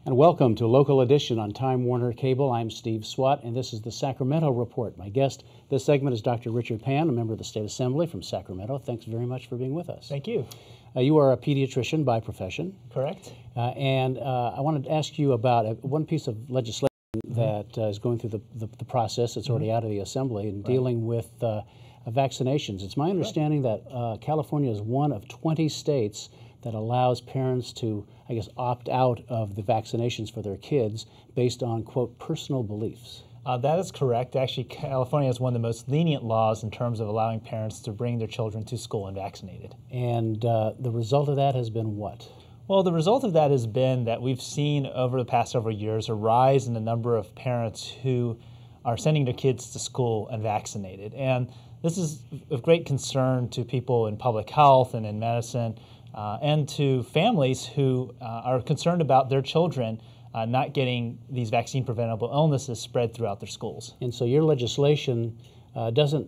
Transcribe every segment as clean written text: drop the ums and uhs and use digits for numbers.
And welcome to Local Edition on Time Warner Cable. I'm Steve Swat, and this is the Sacramento Report. My guest this segment is Dr. Richard Pan, a member of the State Assembly from Sacramento. Thanks very much for being with us. Thank you. You are a pediatrician by profession. Correct. And I wanted to ask you about one piece of legislation that is going through the process. It's already out of the Assembly and dealing with vaccinations. It's my understanding that California is one of 20 states that allows parents to, I guess, opt out of the vaccinations for their kids based on, quote, personal beliefs. That is correct. Actually, California has one of the most lenient laws in terms of allowing parents to bring their children to school unvaccinated. And the result of that has been what? Well, the result of that has been that we've seen over the past several years a rise in the number of parents who are sending their kids to school unvaccinated. And this is of great concern to people in public health and in medicine, and to families who are concerned about their children not getting these vaccine-preventable illnesses spread throughout their schools. And so your legislation doesn't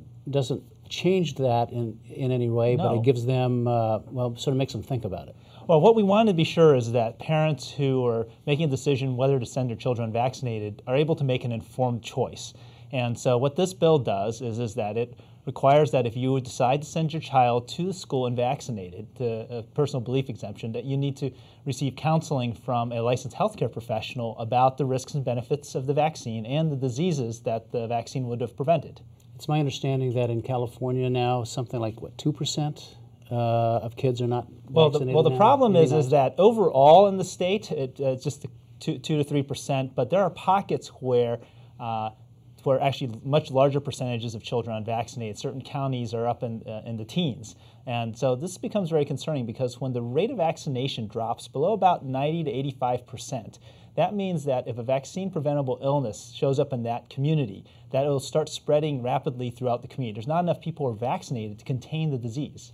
change that in any way, No. but it gives them, well, sort of makes them think about it. Well, what we want to be sure is that parents who are making a decision whether to send their children vaccinated are able to make an informed choice. And so what this bill does is that it requires that if you would decide to send your child to the school unvaccinated, a personal belief exemption, that you need to receive counseling from a licensed healthcare professional about the risks and benefits of the vaccine and the diseases that the vaccine would have prevented. It's my understanding that in California now, something like, what, 2% of kids are not vaccinated Well, the now? problem is that overall in the state, it's just 2 to 3%, but there are pockets where actually much larger percentages of children are unvaccinated. Certain counties are up in the teens. And so this becomes very concerning because when the rate of vaccination drops below about 90 to 85%, that means that if a vaccine-preventable illness shows up in that community, that it will start spreading rapidly throughout the community. There's not enough people who are vaccinated to contain the disease.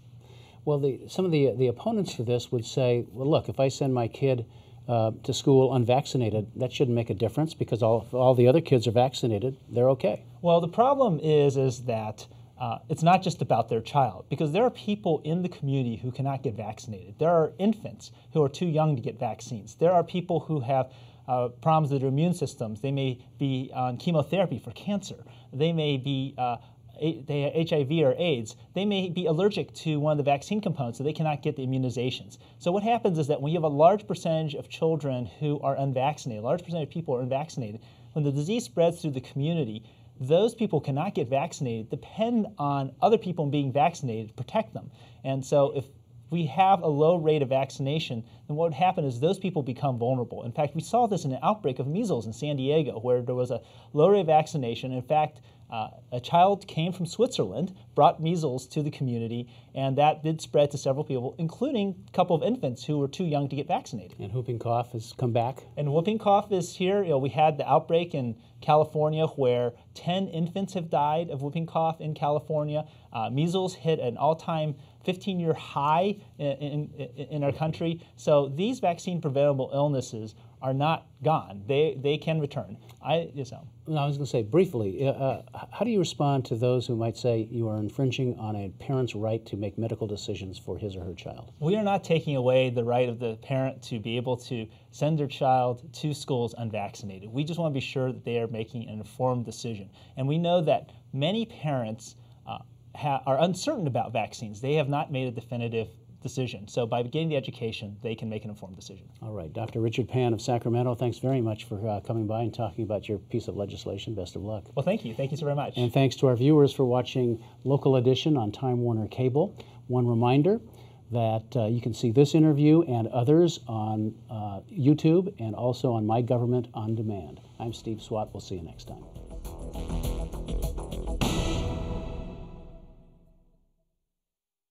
Well, some of the opponents for this would say, well, look, if I send my kid to school unvaccinated, that shouldn't make a difference because all the other kids are vaccinated. They're okay. Well, the problem is that it's not just about their child, because there are people in the community who cannot get vaccinated. There are infants who are too young to get vaccines. There are people who have problems with their immune systems. They may be on chemotherapy for cancer. They may be they have HIV or AIDS. They may be allergic to one of the vaccine components, so they cannot get the immunizations. So what happens is that when you have a large percentage of children who are unvaccinated, a large percentage of people are unvaccinated, when the disease spreads through the community, those people cannot get vaccinated, depend on other people being vaccinated to protect them. And so if we have a low rate of vaccination, then what would happen is those people become vulnerable. In fact, we saw this in an outbreak of measles in San Diego, where there was a low rate of vaccination. In fact, a child came from Switzerland, brought measles to the community, and that did spread to several people, including a couple of infants who were too young to get vaccinated. And whooping cough has come back? And whooping cough is here. We had the outbreak in California where 10 infants have died of whooping cough in California. Measles hit an all-time 15-year high in our country. So these vaccine-preventable illnesses are not gone. They can return. I was going to say briefly, how do you respond to those who might say you are infringing on a parent's right to make medical decisions for his or her child? We are not taking away the right of the parent to be able to send their child to schools unvaccinated. We just want to be sure that they are making an informed decision. And we know that many parents are uncertain about vaccines. They have not made a definitive decision. So by getting the education, they can make an informed decision. All right. Dr. Richard Pan of Sacramento, thanks very much for coming by and talking about your piece of legislation. Best of luck. Well, thank you. Thank you so very much. And thanks to our viewers for watching Local Edition on Time Warner Cable. One reminder that you can see this interview and others on YouTube and also on My Government On Demand. I'm Steve Swat. We'll see you next time.